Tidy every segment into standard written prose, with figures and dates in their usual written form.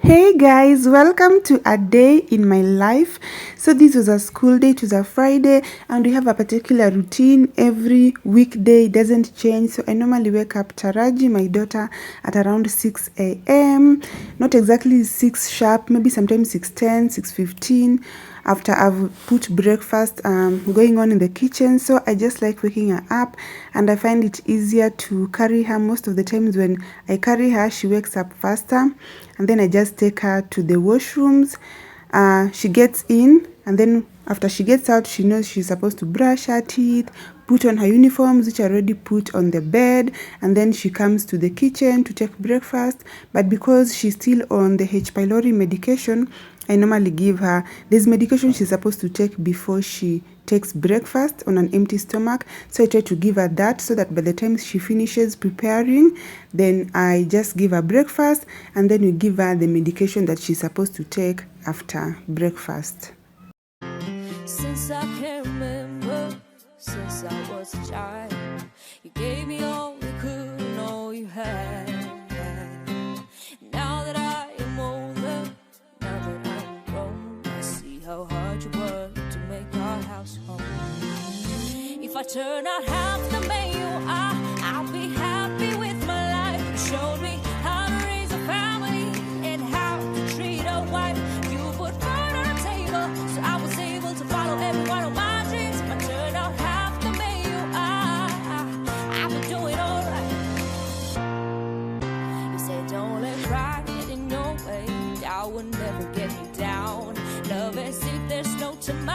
Hey guys, welcome to a day in my life. So this was a school day, it was a Friday, and we have a particular routine every weekday. It doesn't change. So I normally wake up Taraji, my daughter, at around 6 a.m. Not exactly 6 sharp, maybe sometimes 6:10, 6:15. After I've put breakfast going on in the kitchen. So I just like waking her up, and I find it easier to carry her. Most of the times when I carry her, she wakes up faster, and then I just take her to the washrooms. She gets in, and then after she gets out, she knows she's supposed to brush her teeth, put on her uniforms, which are already put on the bed, and then she comes to the kitchen to take breakfast. But because she's still on the H. pylori medication, I normally give her this medication she's supposed to take before she takes breakfast on an empty stomach. So I try to give her that so that by the time she finishes preparing, then I just give her breakfast, and then we give her the medication that she's supposed to take after breakfast. Since I can remember, since I was a child, you gave me all you could and all you had. Now that I am older, now that I'm grown, I see how hard you work to make our house home. If I turn out half the man you are, I'll be happy with my life. You showed me how to raise a family and how to treat a wife. You put food on the table, so I was able to follow every one of my dreams. If I turn out half the man you are, I'll be doing alright. You said don't let pride get in your way, that would never get me down. Love as if there's no tomorrow.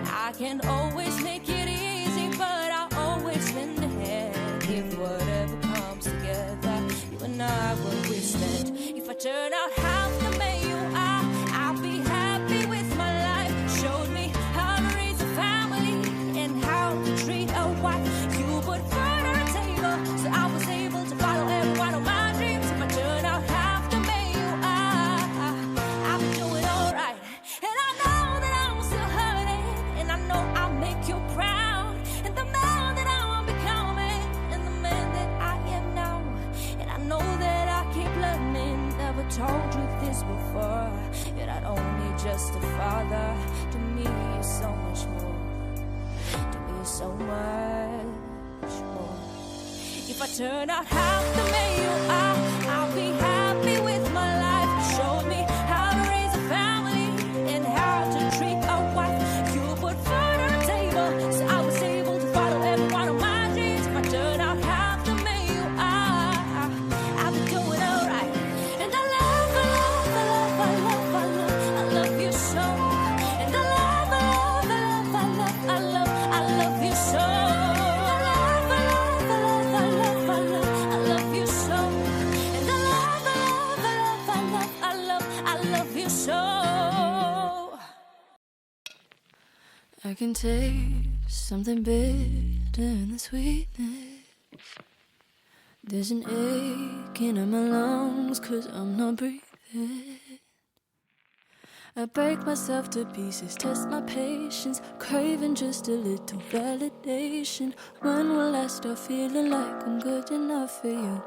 I can't always make it easy, but I always lend a hand. If whatever comes together, you and I will withstand. If I turn out half the man you are, I'll be happy with my life. Showed me how to raise a family and how to treat a wife. You put food on the table, so I was able to follow every one of my dreams. If I turn out half the man you are, I'll be doing alright. And I know that I'm still hurting, and I know I'll make you proud. And the man that I'm becoming, and the man that I am now. And I know that I keep learning. Never told you this before. You're not only just a father, to me you're so much more. To me you're so much more. If I turn out half the man you are, I'll be happy with my life. You showed me how to raise a family and how to treat a wife. You put food on the table, so I was able to follow every one of my dreams. If I turn out half the man you are, I'll be doing alright. And I love, I love, I love, I love, I love, I love you so. And I love, I love, I love, I love, I love, I love you so. I love, I love, I love, I love, I love, I love you so. And I love, I love, I love, I love, I love, I love you so. I can taste something bitter in the sweetness. There's an ache in my lungs 'cause I'm not breathing. I break myself to pieces, test my patience, craving just a little validation. When will I start feeling like I'm good enough for you?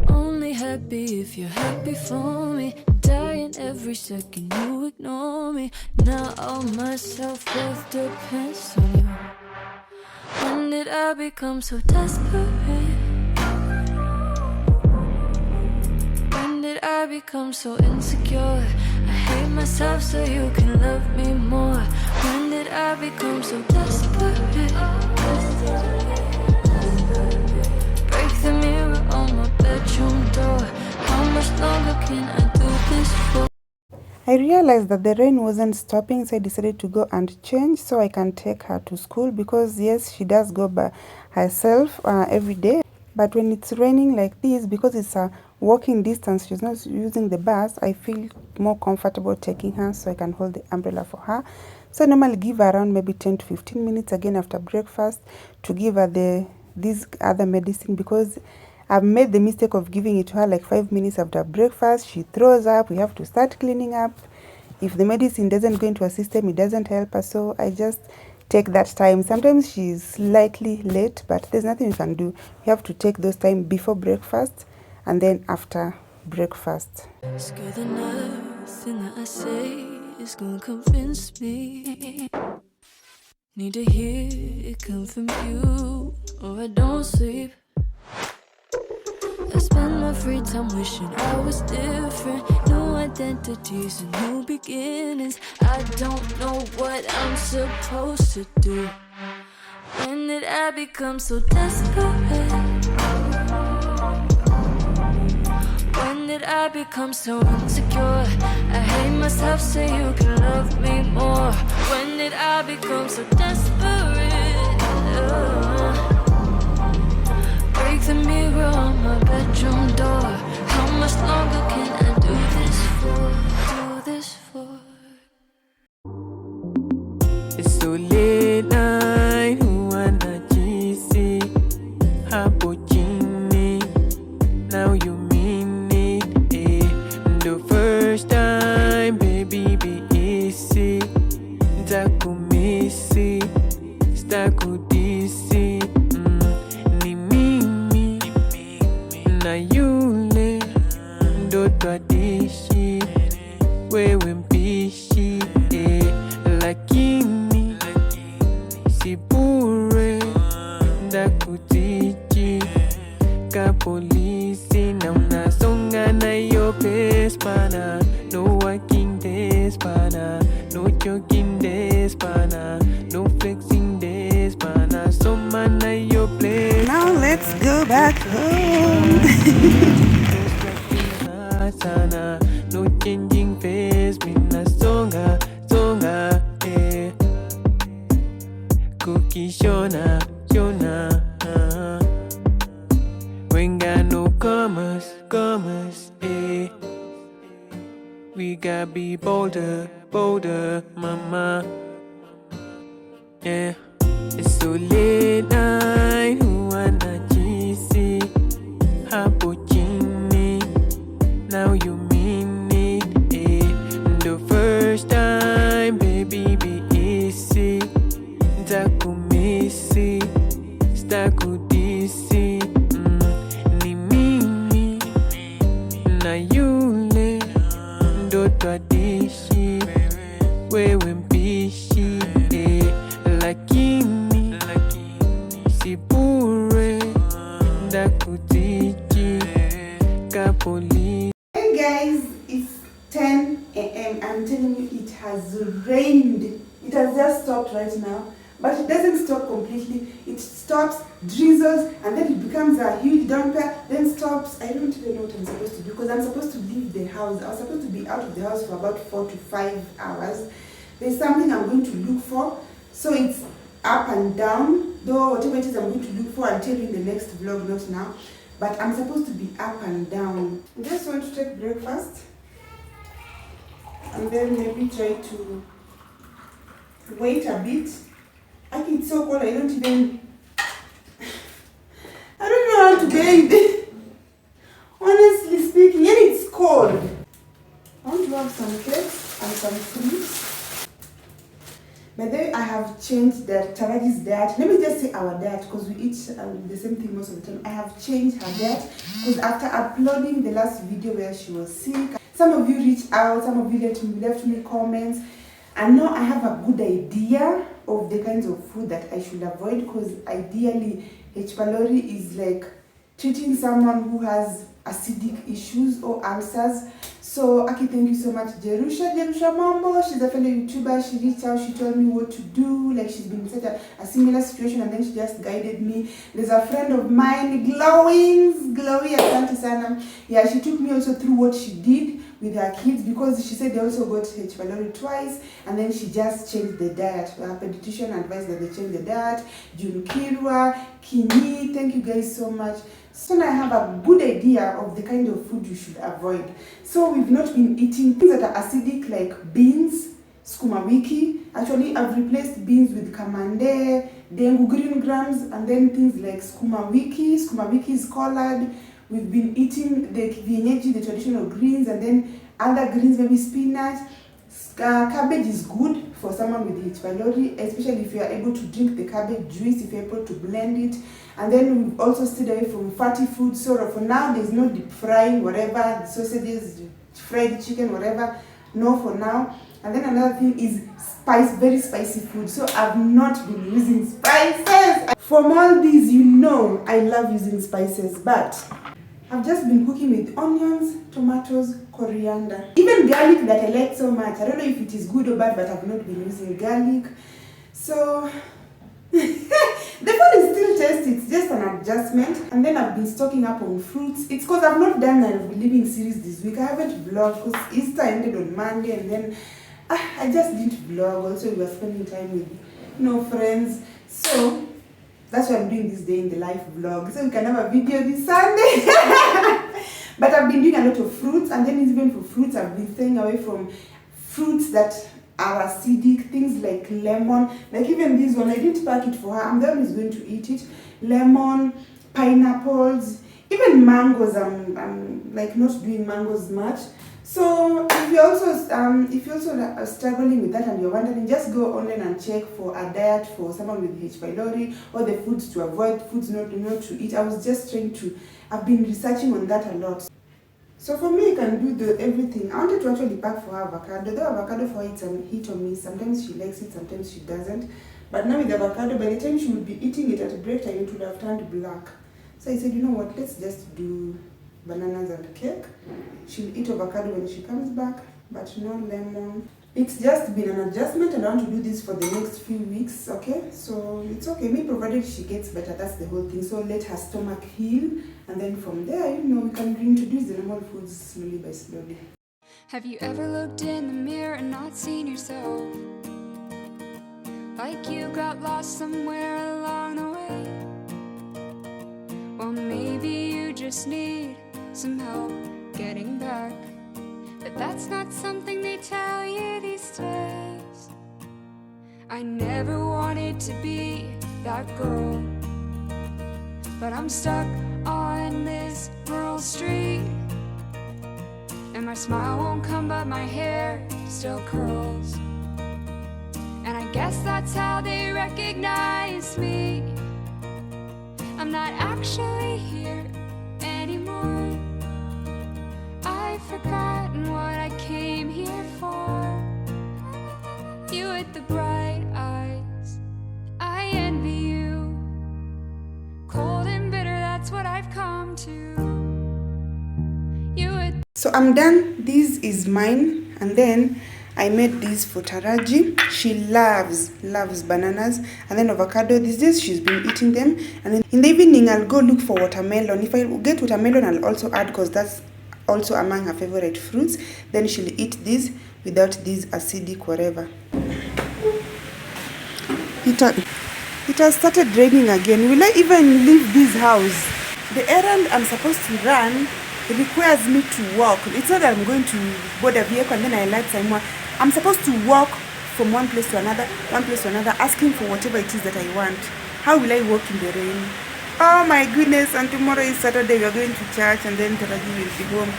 Only happy if you're happy for me. Dying every second you ignore me. Now all my self-worth depends on you. When did I become so desperate? When did I become so insecure? I hate myself so you can love me more. When did I become so desperate? Break the mirror on my bedroom door. How much longer can I do this for? I realized that the rain wasn't stopping, so I decided to go and change so I can take her to school, because yes, she does go by herself every day. But when it's raining like this, because it's a walking distance, she's not using the bus, I feel more comfortable taking her so I can hold the umbrella for her. So I normally give her around maybe 10 to 15 minutes again after breakfast to give her this other medicine, because I've made the mistake of giving it to her like 5 minutes after breakfast. She throws up, we have to start cleaning up. If the medicine doesn't go into her system, it doesn't help her. So I just take that time. Sometimes she's slightly late, but there's nothing you can do. You have to take those time before breakfast and then after breakfast. Scared that nothing that I say is gonna convince me. Need to hear it come from you, or I don't sleep. I spend my free time wishing I was different. New identities and new beginnings. I don't know what I'm supposed to do. When did I become so desperate? When did I become so insecure? I hate myself, say you can love me more. When did I become so desperate? Break the mirror on my bedroom door. How much longer can I do this for? Do this for? It's so late night, huana jisi hapo chini. Now you mean it, eh? The first time, baby, be easy. Ntakumisi, stakudisi. Ni mimi na yule ndo twadishi, wewe mpishi, eh? Lakini si bure, ndakutiji ka polisi na unasonga na yo pace pana. No working days pana, no jogging days pana, no flexing days pana. Soma na yo place. Now let's go back home. Sana, no changing face, mina songa, songa, eh. Cookie Shona, Shona, we got no commas, commas, eh. We gotta be bolder, bolder, mama, yeah. It's so late night, huana jisi hapo chini. Now you mean it, eh? The first time, baby, be easy. Ntakumisi, stakudisi. Ni mimi na yule ndo twadishi, wewe mpishi, eh? Lakini si bure, ndakutiji ka polisi. Hey guys, it's 10 a.m. I'm telling you, it has rained. It has just stopped right now, but it doesn't stop completely. It stops, drizzles, and then it becomes a huge downpour, then stops. I don't even know what I'm supposed to do, because I'm supposed to leave the house. I was supposed to be out of the house for about 4 to 5 hours. There's something I'm going to look for, so it's up and down. Though whatever it is I'm going to look for, I'll tell you in the next vlog, not now. But I'm supposed to be up and down. I just want to take breakfast and then maybe try to wait a bit. I think it's so cold, I don't know how to bathe. Honestly speaking, and it's cold. I want to have some cakes and some fruits. By the way, I have changed Taraji's diet. Let me just say our diet, because we eat the same thing most of the time. I have changed her diet because after uploading the last video where she was sick, some of you reached out, some of you left me comments, and now I have a good idea of the kinds of food that I should avoid, because ideally H. pylori is like treating someone who has acidic issues or ulcers. So Aki, thank you so much, Jerusha Mambo. She's a fellow YouTuber. She reached out, she told me what to do. Like, she's been in such a similar situation, and then she just guided me. There's a friend of mine, Glowy Asante Sana. Yeah, she took me also through what she did with her kids, because she said they also got H. pylori twice, and then she just changed the diet. Her pediatrician advised that they change the diet. June Kirwa, Kini, thank you guys so much. So now I have a good idea of the kind of food you should avoid. So we've not been eating things that are acidic, like beans, sukuma wiki. Actually, I've replaced beans with kamande, dengu green grams, and then things like sukuma wiki. Sukuma wiki is collard. We've been eating the vienyeji, the traditional greens, and then other greens, maybe spinach. Cabbage is good for someone with H. pylori, especially if you are able to drink the cabbage juice, if you're able to blend it. And then we've also stayed away from fatty food. So for now, there's no deep frying, whatever, sausages, fried chicken, whatever. No, for now. And then another thing is very spicy food. So I've not been using spices. From all these, you know I love using spices, but I've just been cooking with onions, tomatoes, coriander, even garlic that I like so much. I don't know if it is good or bad, but I've not been using garlic. So the food is still tasty, it's just an adjustment. And then I've been stocking up on fruits. It's because I've not done a living series this week. I haven't vlogged because Easter ended on Monday, and then I just didn't vlog. Also, we were spending time with friends. So that's why I'm doing this day in the life vlog, so we can have a video this Sunday. But I've been doing a lot of fruits, and then even for fruits, I've been staying away from fruits that are acidic, things like lemon. Like even this one, I didn't pack it for her. I'm the one who's going to eat it. Lemon, pineapples, even mangoes. I'm like not doing mangoes much. So if you're also struggling with that and you're wondering, just go online and check for a diet for someone with H. pylori, or the foods to avoid, foods not to eat. I've been researching on that a lot. So for me, I can do everything. I wanted to actually pack for her avocado. The avocado for her, it's a hit or miss. Sometimes she likes it, sometimes she doesn't. But now with the avocado, by the time she would be eating it at break time, it would have turned black. So I said, you know what, let's just do bananas and cake. She'll eat avocado when she comes back, but no lemon. It's just been an adjustment, and I want to do this for the next few weeks, okay? So it's okay, me provided she gets better, that's the whole thing. So let her stomach heal, and then from there, we can reintroduce the normal foods slowly by slowly. Have you ever looked in the mirror and not seen yourself? Like you got lost somewhere along the way? Well, maybe you just need some help getting back. But that's not something they tell you these days. I never wanted to be that girl, but I'm stuck on this rural street, and my smile won't come but my hair still curls. And I guess that's how they recognize me. I'm not actually here anymore. I've forgotten what I came here for. You with the bright eyes, I envy you. Cold and bitter, that's what I've come to. You with. So I'm done. This is mine, and then I made this for Taraji. She loves bananas, and then avocado. These days she's been eating them, and then in the evening I'll go look for watermelon. If I get watermelon, I'll also add, because that's also among her favorite fruits. Then she'll eat this without this acidic whatever. It has started raining again. Will I even leave this house? The errand I'm supposed to run requires me to walk. It's not that I'm going to board a vehicle and then I light somewhere. I'm supposed to walk from one place to another, asking for whatever it is that I want. How will I walk in the rain? Oh my goodness, and tomorrow is Saturday, we are going to church, and then Taraji will be home.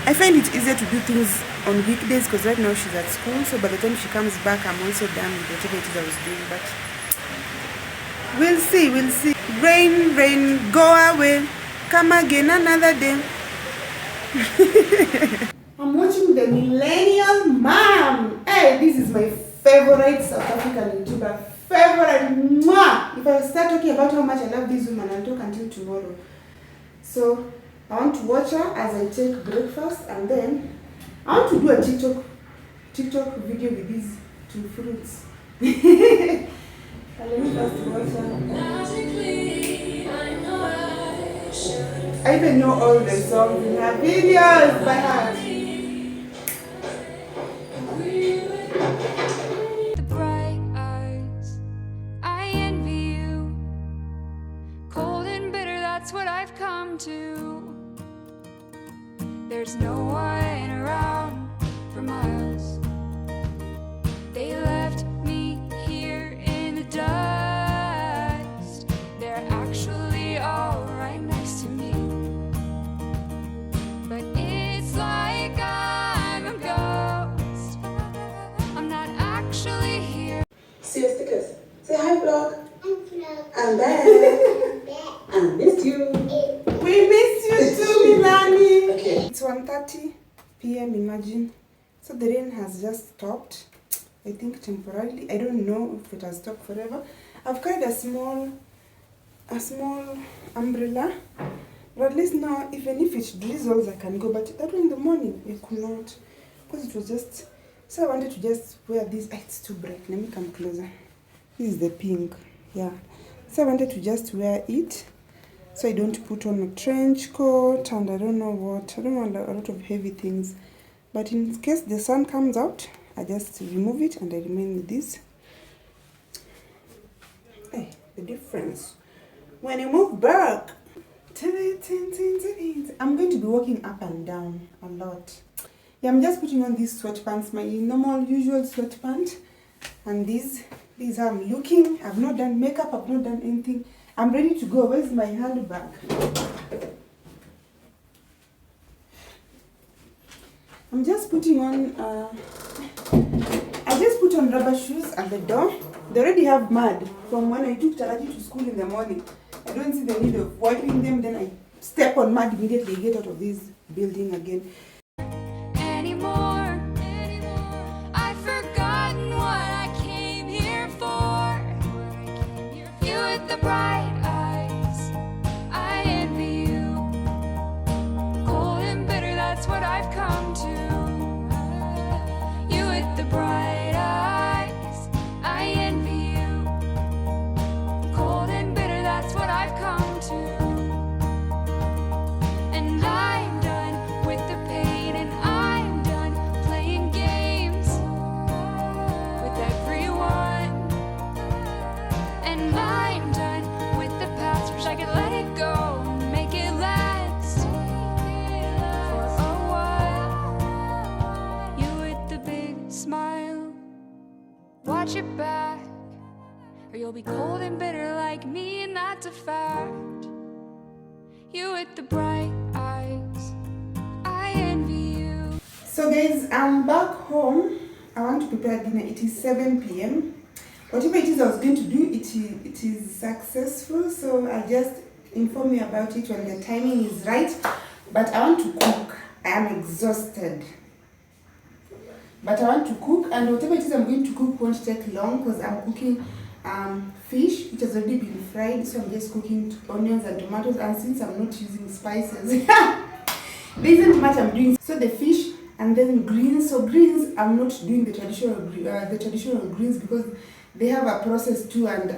I find it easier to do things on weekdays because right now she's at school, so by the time she comes back, I'm also done with whatever it is I was doing. But we'll see. Rain, go away, come again another day. I'm watching the Millennial Mom. Hey, this is my favorite South African YouTuber. Favorite. Mwah! If I start talking about how much I love this woman, I'll talk until tomorrow. So I want to watch her as I take breakfast, and then I want to do a TikTok video with these two fruits. Let me first watch her. I even know all the songs in her videos by heart. The bright eyes, I envy you. Cold and bitter, that's what I've come to. There's no one around for miles. They left me here in the dust. They're actually all right next to me. But it's like I'm a ghost. It's 1:30 p.m. imagine. So the rain has just stopped. I think temporarily. I don't know if it has stopped forever. I've carried a small umbrella. But at least now, even if it drizzles, I can go. But that one in the morning, I could not. Because it was just... So I wanted to just wear this. It's too bright. Let me come closer. This is the pink. Yeah. So I wanted to just wear it. So I don't put on a trench coat and I don't know what. I don't want a lot of heavy things. But in case the sun comes out, I just remove it and I remain with this. Hey, the difference. When you move back, I'm going to be walking up and down a lot. Yeah, I'm just putting on these sweatpants, my normal, usual sweatpants. And these how I'm looking. I've not done makeup, I've not done anything. I'm ready to go. Where's my handbag? I'm just putting on, I just put on rubber shoes at the door. They already have mud from when I took Taraji to school in the morning. I don't see the need of wiping them. Then I step on mud immediately, get out of this building again. Anymore. I've forgotten what I came here for. You with the bright eyes, I envy you. Cold and bitter, that's what I've come to. You with the bright eyes, I envy you. Cold and bitter, that's what I've come to. And I'm done with the pain, and I'm done playing games with everyone. And I'm done with the past, wish I could let it go and make it last for a while. You with the big smile, watch it back, or you'll be cold and bitter like me, and that's a fact. You with the bright eyes, I envy you. So guys, I'm back home. I want to prepare dinner. It is 7 p.m. Whatever it is I was going to do, it is successful. So I'll just inform you about it when the timing is right. But I want to cook. I am exhausted. But I want to cook, and whatever it is I'm going to cook won't take long because I'm cooking fish, which has already been fried. So I'm just cooking onions and tomatoes, and since I'm not using spices, there isn't much I'm doing. So the fish and then greens. So greens, I'm not doing the traditional greens because they have a process too, and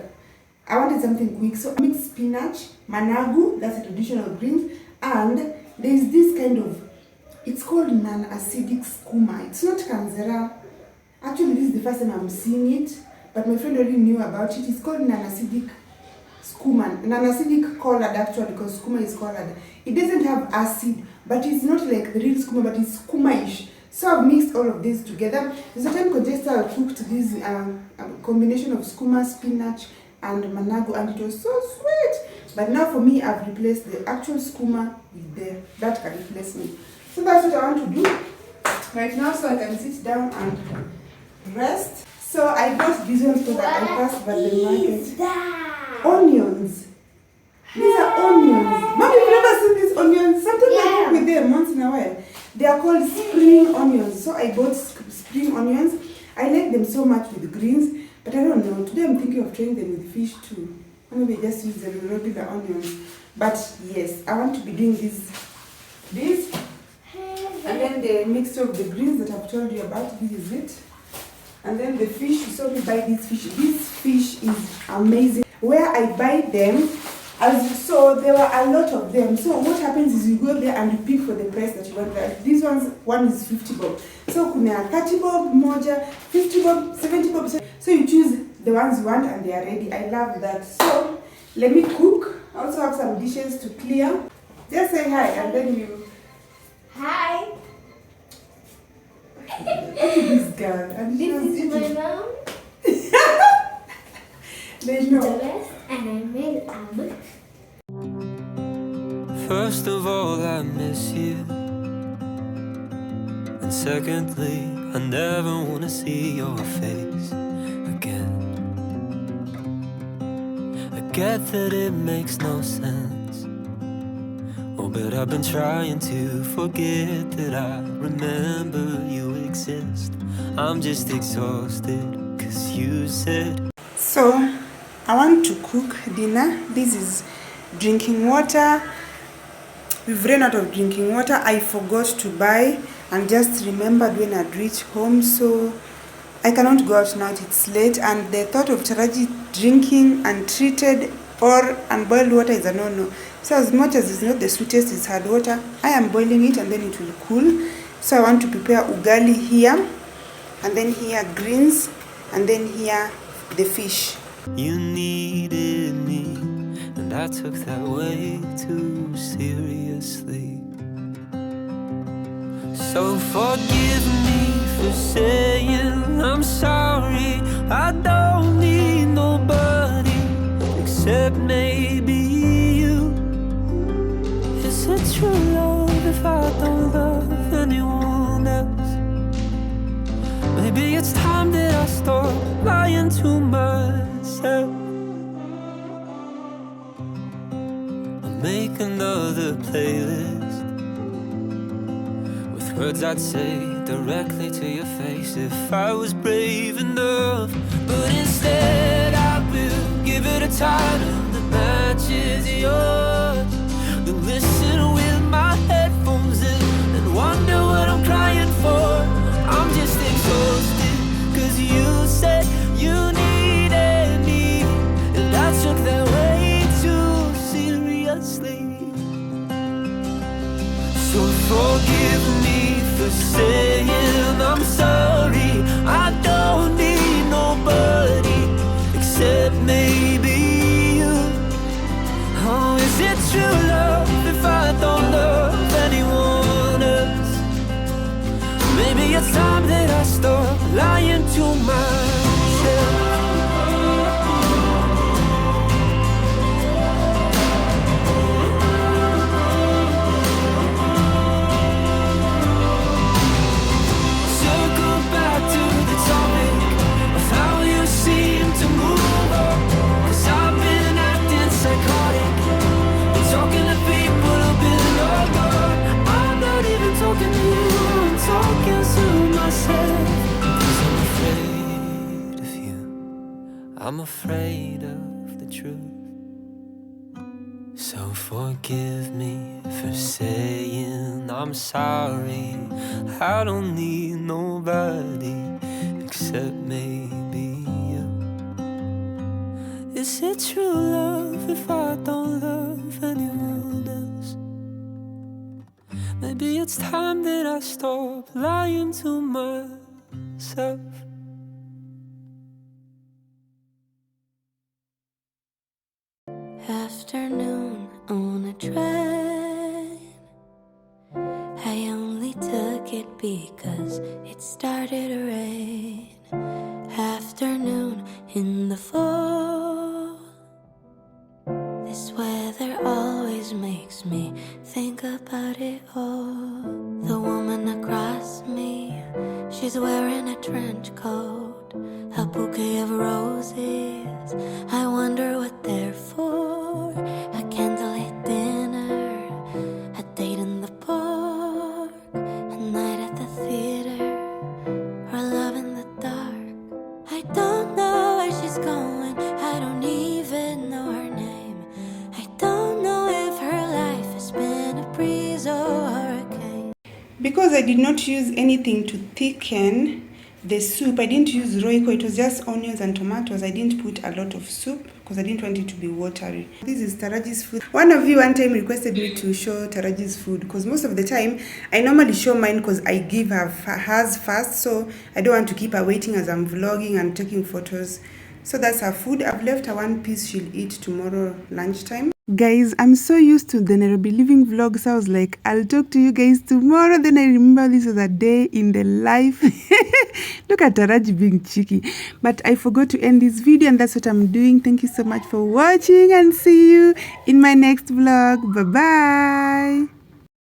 I wanted something quick. So I mixed spinach, managu, that's a traditional greens, and there is this kind of, it's called non-acidic skuma. It's not kanzera. Actually, this is the first time I'm seeing it, but my friend already knew about it. It's called non-acidic skuma. Non-acidic colored actually, because skuma is colored. It doesn't have acid, but it's not like the real skuma, but it's skuma-ish. So I've mixed all of these together. There's a time congested I cooked this combination of skuma, spinach, and managu, and it was so sweet. But now for me, I've replaced the actual skuma with that can replace me. So that's what I want to do right now, so I can sit down and rest. So I got these ones so that I passed by the market. Onions. These are onions. Mom, you've never seen these onions? Sometimes I cook with them once in a while. They are called spring onions. So I bought spring onions. I like them so much with greens, but I don't know. Today I'm thinking of trying them with fish too. Or maybe I just use the regular onions. But yes, I want to be doing this. And then the mixture of the greens that I've told you about, this is it. And then the fish, you saw me buy this fish. This fish is amazing. Where I buy them, as you saw, there were a lot of them. So what happens is you go there and you pick for the price that you want. These ones, one is 50 bob. So kuna 30 bob moja, 50 bob, 70 bob. So you choose the ones you want and they are ready. I love that. So let me cook. I also have some dishes to clear. Just say hi and then you... Hi. Look at this girl. And This is my mom. They The know. best, and I made First of all, I miss you. And secondly, I never wanna see your face again. I get that it makes no sense, or but I've been trying to forget that I remember you exist. I'm just exhausted, cause you said. So, I want to cook dinner. This is drinking water. We've run out of drinking water. I forgot to buy and just remembered when I'd reached home, so I cannot go out now, it's late, and the thought of Taraji drinking untreated or unboiled water is a no-no. So as much as it's not the sweetest, it's hard water, I am boiling it and then it will cool. So I want to prepare ugali here, and then here greens, and then here the fish. You needed me, and I took that way too seriously. So forgive me for saying I'm sorry. I don't need nobody except maybe you. Is it true love if I don't love anyone else? Maybe it's time that I stop lying to myself. I'll make another playlist with words I'd say directly to your face if I was brave enough. But instead I will give it a title that matches yours. Then listen with my headphones in and wonder what I'm crying for. I'm just exhausted, cause you said you needed me, and I took that way too seriously. So forgive me for saying I'm sorry. I don't need nobody except maybe you. Oh, is it true love if I don't love anyone else? Maybe it's time that I stop lying to myself. I'm afraid of the truth. So forgive me for saying I'm sorry. I don't need nobody except maybe you. Is it true love if I don't love anyone else? Maybe it's time that I stop lying to myself. Afternoon on a train, I only took it because it started to rain. Afternoon in the fall, this weather always makes me think about it all. The woman across me, she's wearing a trench coat, a bouquet of roses, I wonder what they're for. A candlelit dinner, a date in the park, a night at the theater, or love in the dark. I don't know where she's going, I don't even know her name. I don't know if her life has been a breeze or a hurricane. Because I did not use anything to thicken the soup, I didn't use Royco, it was just onions and tomatoes. I didn't put a lot of soup because I didn't want it to be watery. This is Taraji's food. One of you one time requested me to show Taraji's food because most of the time I normally show mine because I give her hers first, so I don't want to keep her waiting as I'm vlogging and taking photos. So that's her food. I've left her one piece she'll eat tomorrow lunchtime. Guys, I'm so used to the Nairobi living vlog, so I was like, I'll talk to you guys tomorrow. Then I remember this was a day in the life. Look at Taraji being cheeky. But I forgot to end this video, and that's what I'm doing. Thank you so much for watching, and see you in my next vlog. Bye-bye.